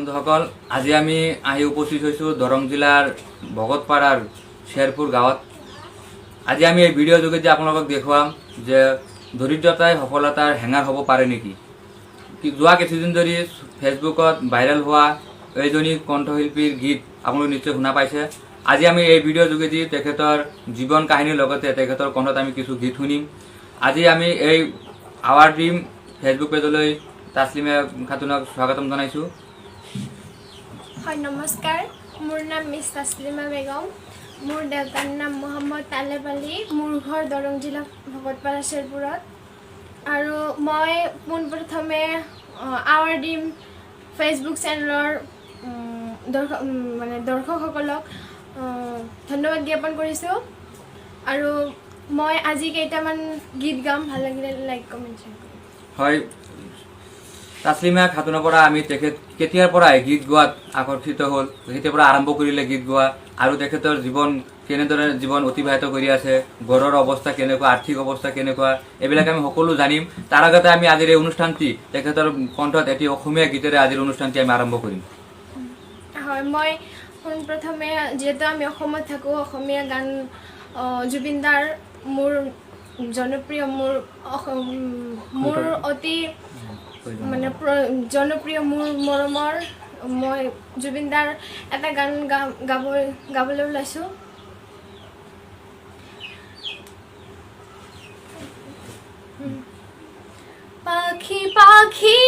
বন্ধুসকল, আজি আমি আহি উপস্থিত হৈছোঁ দৰং জিলাৰ ভগতপাৰাৰ শ্বেৰপুৰ গাঁৱত। আজি আমি এই ভিডিঅ' যোগেদি আপোনালোকক দেখুৱাম যে দৰিদ্ৰতাই সফলতাৰ হেঙাৰ হ'ব পাৰে নেকি। যোৱা কিছুদিন ধৰি ফেচবুকত ভাইৰেল হোৱা এইজনী কণ্ঠশিল্পীৰ গীত আপোনালোকে নিশ্চয় শুনা পাইছে। আজি আমি এই ভিডিঅ'ৰ যোগেদি তেখেতৰ জীৱন কাহিনীৰ লগতে তেখেতৰ কণ্ঠত আমি কিছু গীত শুনিম। আজি আমি এই আৱাৰ ড্ৰিম ফেচবুক পেজলৈ তাছলিমা খাতুনক স্বাগতম জনাইছোঁ। হয়, নমস্কাৰ। মোৰ নাম মিছ তাছলিমা বেগম। মোৰ দেউতাৰ নাম মহম্মদ তালেব আলী। মোৰ ঘৰ দৰং জিলা ভগতপাৰা শ্বেৰপুৰত। আৰু মই পোনপ্ৰথমে আৱাৰ ড্ৰিম ফেচবুক চেনেলৰ দৰ্শকসকলক ধন্যবাদ জ্ঞাপন কৰিছোঁ। আৰু মই আজি কেইটামান গীত গাম, ভাল লাগিলে লাইক কমেণ্ট শ্বেয়াৰ কৰিম। হয়, তাছলিমা খাতুনৰ পৰা আমি তেখেত কেতিয়াৰ পৰাই গীত গোৱাত আকৰ্ষিত হ'ল, কেতিয়াৰ পৰা আৰম্ভ কৰিলে গীত গোৱা, আৰু তেখেতৰ জীৱন কেনেদৰে জীৱন অতিবাহিত কৰি আছে, ঘৰৰ অৱস্থা কেনেকুৱা, আৰ্থিক অৱস্থা কেনেকুৱা, এইবিলাক আমি সকলো জানিম। তাৰ আগতে আমি আজিৰ এই অনুষ্ঠানটি তেখেতৰ কণ্ঠত এটি অসমীয়া গীতেৰে আজিৰ অনুষ্ঠানটি আমি আৰম্ভ কৰিম। হয়, মই পোনপ্ৰথমে যিহেতু আমি অসমত থাকোঁ, অসমীয়া গান জুবিন দাৰ মোৰ জনপ্ৰিয়, মোৰ অতি জনপ্ৰিয়, মোৰ মৰমৰ, মই জুবিন দাৰ এটা গান গাবলৈ ওলাইছোঁ। পাখি পাখি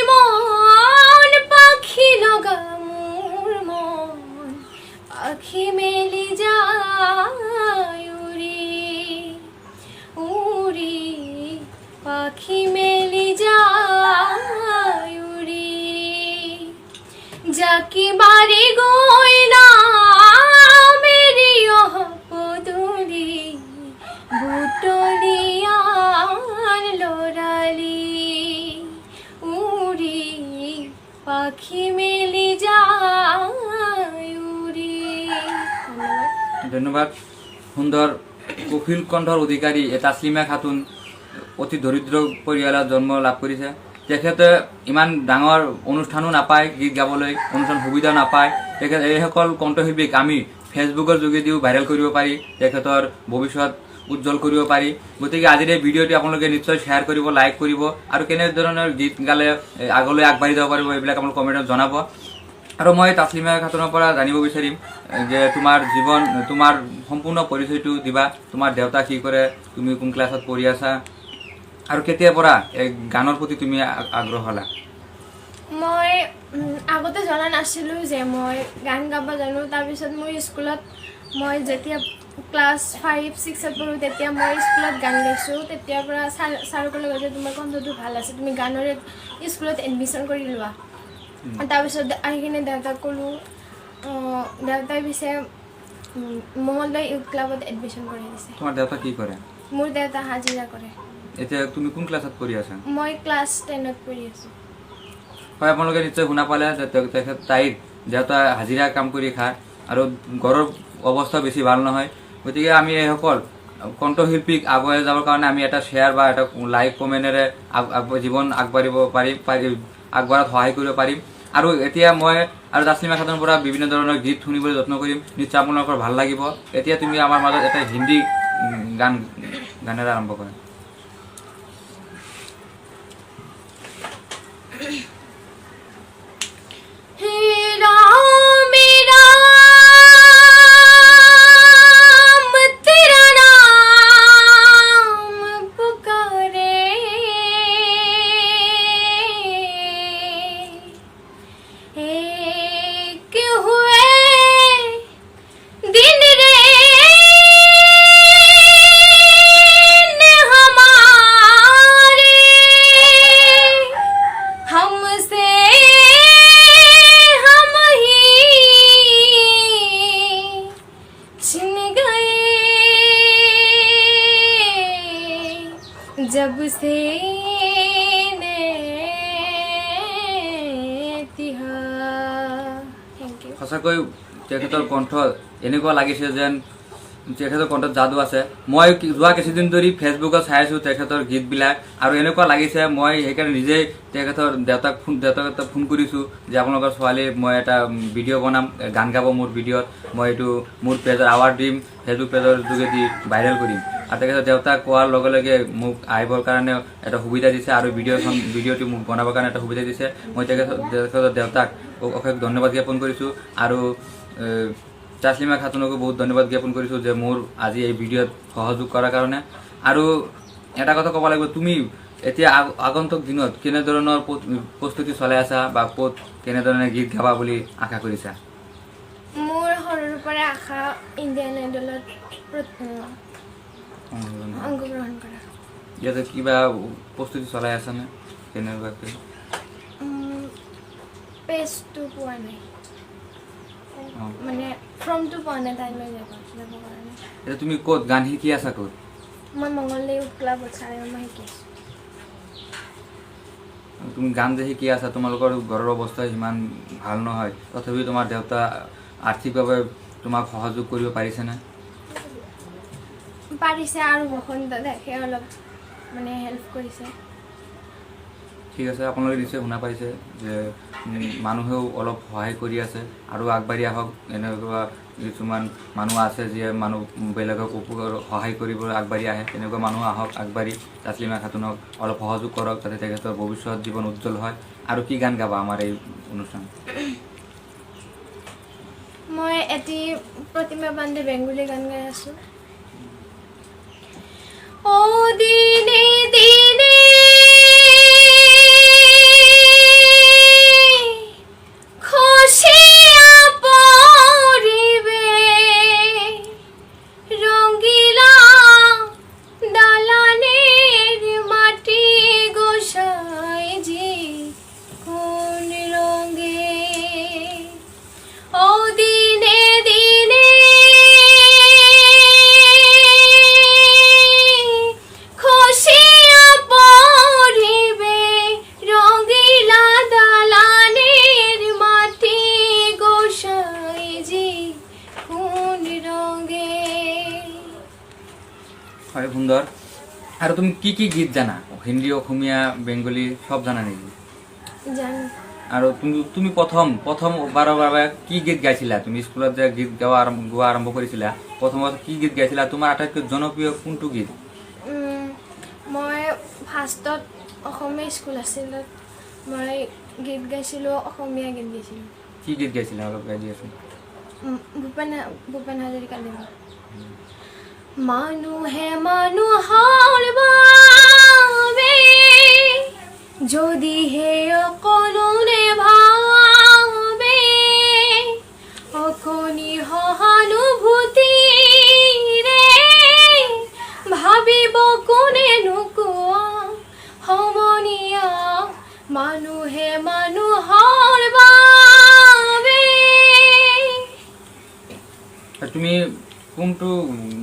মন, পাখি লগা মোৰ মন, পাখি মেলি যায় উৰি উৰি, পাখি মেলি যায় উৰি, জাকি বাৰি গৈ না মেৰি পদূলি, বুটলিয়াৰ লৰালি উৰি, পাখি মেলি যায় উৰি। ধন্যবাদ। সুন্দৰ কফিল কণ্ঠৰ অধিকাৰী তাছলিমা খাতুন অতি দৰিদ্ৰ পৰিয়ালত জন্ম লাভ কৰিছে। তেখেতে ইমান ডাঙৰ অনুষ্ঠানো নাপায়, গীত গাবলৈ অনুষ্ঠান সুবিধা নাপায়। তেখেত এইসকল কণ্ঠশিল্পীক আমি ফেচবুকৰ যোগেদিও ভাইৰেল কৰিব পাৰি, তেখেতৰ ভৱিষ্যত উজ্জ্বল কৰিব পাৰি। গতিকে আজিৰ এই ভিডিঅ'টি আপোনালোকে নিশ্চয় শ্বেয়াৰ কৰিব, লাইক কৰিব, আৰু কেনেধৰণৰ গীত গালে আগলৈ আগবাঢ়ি যাব পাৰিব এইবিলাক আপোনালোকে কমেণ্টত জনাব। আৰু মই তাছলিমা খাতুনৰ পৰা জানিব বিচাৰিম যে তোমাৰ জীৱন, তোমাৰ সম্পূৰ্ণ পৰিচয়টো দিবা। তোমাৰ দেউতা কি কৰে, তুমি কোন ক্লাছত পঢ়ি আছা, আৰু কেতিয়াৰ পৰা এই গানৰ প্ৰতি তুমি আগ্ৰহ হ'লা? মই আগতে জনা নাছিলোঁ যে মই গান গাব জানো। তাৰপিছত মোৰ স্কুলত, মই যেতিয়া ক্লাছ 5-6ত পঢ়োঁ তেতিয়া মই স্কুলত গান গাইছোঁ। তেতিয়াৰ পৰা ছাৰে ক'লে যে তোমাৰ কণ্ঠটো ভাল আছে, তুমি গানৰে স্কুলত এডমিশ্যন কৰি লোৱা। তাৰপিছত আহি কিনে দেউতাক ক'লোঁ, দেউতাই পিছে মঙলদৈ ইউথ ক্লাবত এডমিশ্যন কৰি দিছে। তোমাৰ দেউতা কি কৰে? মোৰ দেউতা হাজিৰা কৰে। এতিয়া তুমি কোন ক্লাছত পঢ়ি আছা? মই ক্লাছ 10ত পঢ়ি আছোঁ। হয়, আপোনালোকে নিশ্চয় শুনা পালে যে তাইৰ দেউতা হাজিৰা কাম কৰি খায়, আৰু ঘৰৰ অৱস্থা বেছি ভাল নহয়। গতিকে আমি এইসকল কণ্ঠশিল্পীক আগুৱাই যাবৰ কাৰণে আমি এটা শ্বেয়াৰ বা এটা লাইক কমেণ্টেৰে জীৱন আগবাঢ়িব আগবঢ়াত সহায় কৰিব পাৰিম। আৰু এতিয়া মই আৰু তাছলিমা খাতুনৰ পৰা বিভিন্ন ধৰণৰ গীত শুনিবলৈ যত্ন কৰিম, নিশ্চয় আপোনালোকৰ ভাল লাগিব। এতিয়া তুমি আমাৰ মাজত এটা হিন্দী গানেৰে আৰম্ভ কৰা। जब से সঁচাকৈ তেখেতৰ কণ্ঠ এনেকুৱা লাগিছে যেন তেখেতৰ কণ্ঠত যাদু আছে। মই যোৱা কিছুদিন ধৰি ফেচবুকত চাই আছোঁ তেখেতৰ গীতবিলাক, আৰু এনেকুৱা লাগিছে মই সেইকাৰণে নিজেই তেখেতৰ দেউতাক ফোন কৰিছোঁ যে আপোনালোকৰ ছোৱালীৰ মই এটা ভিডিঅ' বনাম, গান গাব মোৰ ভিডিঅ'ত, মই এইটো মোৰ পেজৰ আৱাৰ্ড দিম, ফেচবুক পেজৰ যোগেদি ভাইৰেল কৰিম। আৰু তেখেতৰ দেউতাক কোৱাৰ লগে লগে মোক আহিবৰ কাৰণে এটা সুবিধা দিছে, আৰু ভিডিঅ'টো মোক বনাবৰ কাৰণে এটা সুবিধা দিছে। মই তেখেতৰ দেউতাক অশেষ ধন্যবাদ জ্ঞাপন কৰিছোঁ, আৰু তাছলিমা খাতুনকো বহুত ধন্যবাদ জ্ঞাপন কৰিছোঁ যে মোৰ আজি এই ভিডিঅ'ত সহযোগ কৰাৰ কাৰণে। আৰু এটা কথা ক'ব লাগিব, তুমি এতিয়া আগন্তুক দিনত কেনেধৰণৰ প্ৰস্তুতি চলাই আছা, বা ক'ত কেনেধৰণে গীত গাবা বুলি আশা কৰিছা? মোৰ সৰুৰ পৰা আশা ইণ্ডিয়ান আইডলত অংশগ্ৰহণ কৰা। ইয়াতে কিবা প্ৰস্তুতি চলাই আছানে? কেনেকুৱাকৈ? পেজটো পোৱা নাই, মানে ফৰ্মটো পোৱা নাই তাইলৈ যাব কাৰণে। এতিয়া তুমি ক'ত গান শিকি আছা? ক'ত? মই মঙলদৈ ক্লাবত চাই মই শিকি আছোঁ। তুমি গান যে শিকি আছা, তোমালোকৰ ঘৰৰ অৱস্থা সিমান ভাল নহয়, তথাপি তোমাৰ দেউতা আৰ্থিকভাৱে তোমাক সহযোগ কৰিব পাৰিছেনে? পাৰিছে, আৰু বসন্ত দেখে অলপ মানে হেল্প কৰিছে। ঠিক আছে, আপোনালোকে নিশ্চয় শুনা পাইছে যে মানুহেও অলপ সহায় কৰি আছে, আৰু আগবাঢ়ি আহক। এনেকুৱা কিছুমান মানুহ আছে যিয়ে বেলেগক সহায় কৰিবলৈ আগবাঢ়ি আহে, তেনেকুৱা মানুহ আহক আগবাঢ়ি, তাছলিমা খাতুনক অলপ সহযোগ কৰক, যাতে তেখেতৰ ভৱিষ্যত জীৱন উজ্জ্বল হয়। আৰু কি গান গাবা আমাৰ এই অনুষ্ঠান? মই এটি প্ৰতিমা পাণ্ডে বেংগলী গান গাই আছোঁ। ও দিনে দিনে খসিয়া পড়িবে রঙিলা দালানের মাটি গোসাইজি কোন রঙে। ও দিনে দিনে খসিয়া পড়িবে রঙিলা দালানের মাটি গোসাইজি কোন রঙে। হয়, সুন্দৰ। আৰু তুমি কি কি গীত জানা? হিন্দী, অসমীয়া, বেংগলী সব জানা নেকি? জানো। আৰু তুমি প্ৰথমবাৰৰ বাবে কি গীত গাইছিলা? তুমি স্কুলত যে গীত গোৱা আৰম্ভ কৰিছিলা, প্ৰথমত কি গীত গাইছিলা? তোমাৰ আটাইতকৈ জনপ্ৰিয় কোনটো গীত? মই ফাৰ্ষ্টত অসমীয়া স্কুল আছিল, মই গীত গাইছিলোঁ, অসমীয়া গীত গাইছিলোঁ। কি গীত গাইছিলা? অলপ গাই দিয়াচোন। ভূপেন হাজৰিকা দেৱৰ মানুহে মানুহৰ বাবে যদিহে অকলনে ভাবে, অকণি সহানুভূতিৰে ভাবিব কোনেনো কোৱা সমনীয়া মানুহে মানুহৰ বাবে। তুমি কোনটো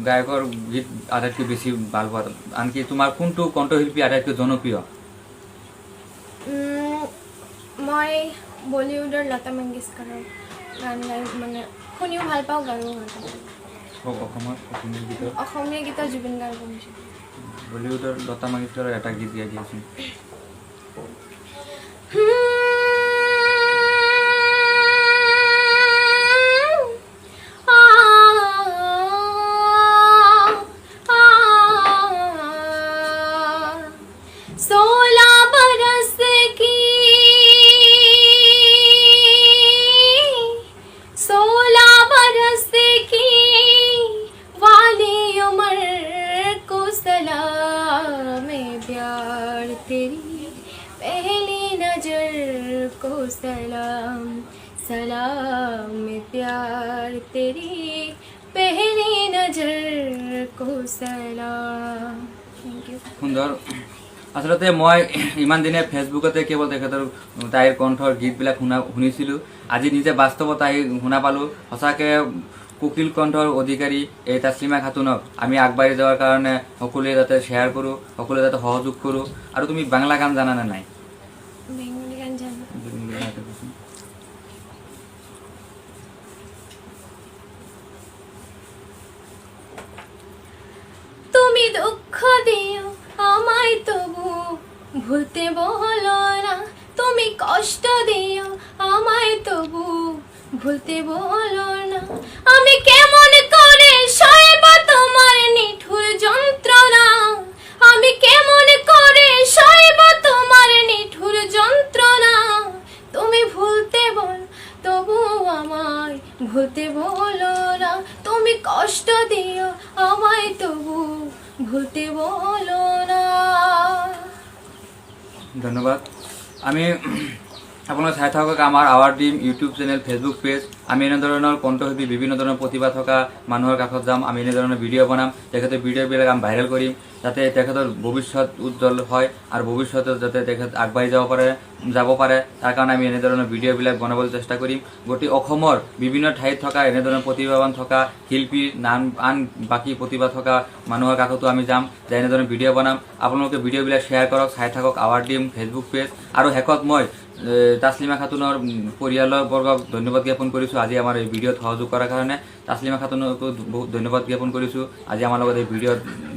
গায়কৰ গীত আটাইতকৈ বেছি ভাল পোৱা? আনকি তোমাৰ কোনটো কণ্ঠশিল্পী আটাইতকৈ জনপ্ৰিয়? মই বলিউডৰ লতা মংগেশকাৰৰ গান গাই মানে শুনিও ভাল পাওঁ, গায়ো ভাল পাওঁ। অসমীয়া গীতৰ জুবিন গাৰ্গ শুনিছোঁ। বলিউডৰ লতা মংগেশকাৰৰ এটা গীত গাই দিয়াচোন। सलाम प्यार तेरी पहली नजर को सलाम। Thank you. সুন্দৰ। আচলতে মই ইমান দিনে ফেচবুকতে কেৱল তেখেতৰ তাইৰ কণ্ঠৰ গীতবিলাক শুনিছিলোঁ, আজি নিজে বাস্তৱত আহি শুনা পালোঁ। সঁচাকৈ কোকিল কণ্ঠৰ অধিকাৰী এই তাছলিমা খাতুনক আমি আগবাঢ়ি যোৱাৰ কাৰণে সকলোৱে যাতে শ্বেয়াৰ কৰোঁ, সকলোৱে যাতে সহযোগ কৰোঁ। আৰু তুমি বাংলা গান জানানে নাই? বেংগলী গান জানো। দুঃখ দিও আমায় তবু ভুলতে বলো না, তুমি কষ্ট দিও আমায় তবু ভুলতে বলো না। আমি কেমন করে সইব তোমার নিঠুর যন্ত্রণা, আমি কেমন করে সইব তোমার নিঠুর যন্ত্রণা। তুমি ভুলতে বল তবু আমায় ভুলতে বলো না, তুমি কষ্ট দিও আমায় তবু ভুলতে বলো না। ধন্যবাদ। আমি আপোনালোকে চাই থাকক আমাৰ our team YouTube channel, Facebook page. আমি এনেধৰণৰ কণ্ঠশিল্পী বিভিন্ন ধৰণৰ প্ৰতিভা থকা মানুহৰ কাষত যাম, আমি এনেধৰণৰ ভিডিঅ' বনাম, তেখেতৰ ভিডিঅ'বিলাক আমি ভাইৰেল কৰিম, যাতে তেখেতৰ ভৱিষ্যত উজ্জ্বল হয় আৰু ভৱিষ্যতত যাতে তেখেত আগবাঢ়ি যাব পাৰে তাৰ কাৰণে আমি এনেধৰণৰ ভিডিঅ'বিলাক বনাবলৈ চেষ্টা কৰিম। গোটেই অসমৰ বিভিন্ন ঠাইত থকা এনেধৰণৰ প্ৰতিভাৱান থকা শিল্পী, আন বাকী প্ৰতিভা থকা মানুহৰ কাষতো আমি যাম, যে এনেধৰণৰ ভিডিঅ' বনাম। আপোনালোকে ভিডিঅ'বিলাক শ্বেয়াৰ কৰক, চাই থাকক আৱাৰ টিম ফেচবুক পেজ। আৰু শেষত মই তাছলিমা খাতুনৰ পৰিয়ালৰ বৰ্গক ধন্যবাদ জ্ঞাপন কৰিছোঁ আজি আমাৰ এই ভিডিঅ'ত সহযোগ কৰাৰ কাৰণে। তাছলিমা খাতুনকো বহুত ধন্যবাদ জ্ঞাপন কৰিছোঁ আজি আমাৰ লগত এই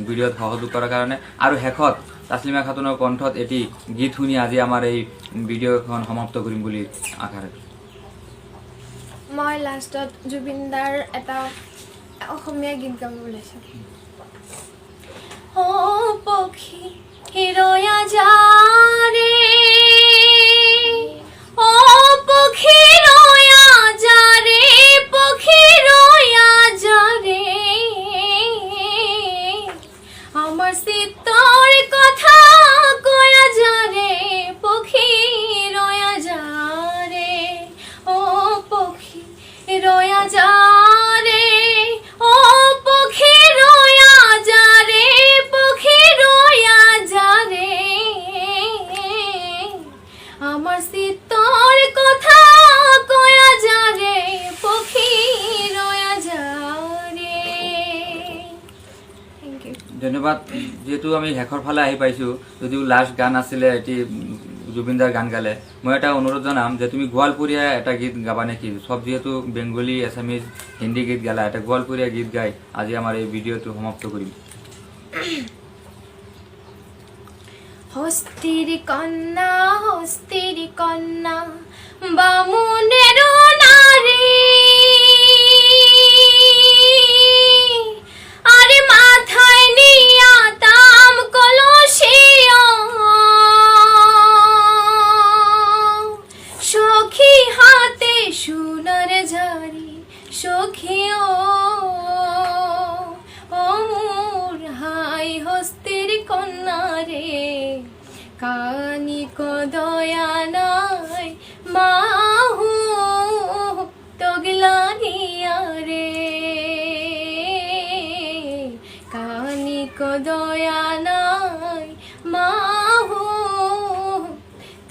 ভিডিঅ'ত সহযোগ কৰাৰ কাৰণে। আৰু শেষত তাছলিমা খাতুনৰ কণ্ঠত এটি গীত শুনি আজি আমাৰ এই ভিডিঅ'খন সমাপ্ত কৰিম বুলি আশা ৰাখিছোঁ। মই লাষ্টত জুবিন দাৰ এটা অসমীয়া গীত গাব ওলাইছোঁ। ও পক্ষী হিৰয়া যা রে, ও পক্ষী রয়া যা রে, পক্ষী রয়া যা রে, আমার চিত্তর কথা কয়া যা রে, পক্ষী রয়া যা রে, ও পক্ষী রয়া যা রে, ও পক্ষী রয়া যা রে, পক্ষী রয়া যা রে, আমার চিত্তর কথা কয়া যা রে, পক্ষী রয়া যা রে। Thank you. ধন্যবাদ। যিহেতু আমি শেষৰ ফালে আহি পাইছোঁ, যদিও লাষ্ট গান আছিলে এটি জুবিনদাৰ গান গালে, মই এটা অনুৰোধ জনাম যে তুমি গোৱালপৰীয়া এটা গীত গাবা নেকি? চব যিহেতু বেংগলী, এছামিজ, হিন্দী গীত গালা, এটা গোৱালপৰীয়া গীত গাই আজি আমাৰ এই ভিডিঅ'টো সমাপ্ত কৰিম। হস্তির কন্যা বামুনের নারী, আরে মাথায় নিয়া তাম কলসিয়া, সখী হাতে সোনার ঝাড়ি, সখীও অমর হাই হস্তির কন্যা রে, কানি কদয়া নাই মাহু তগলা গিয়া রে, কানি কদয়া নাই মাহু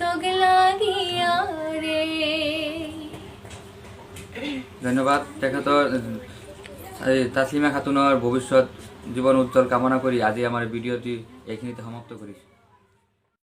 তগলা গিয়া রে। ধন্যবাদ। তেখেতৰ এই তাছলিমা খাতুনৰ ভৱিষ্যত জীৱন উজ্জ্বল কামনা কৰি আজি আমাৰ ভিডিঅ'টি এইখিনিতে সমাপ্ত কৰিছোঁ।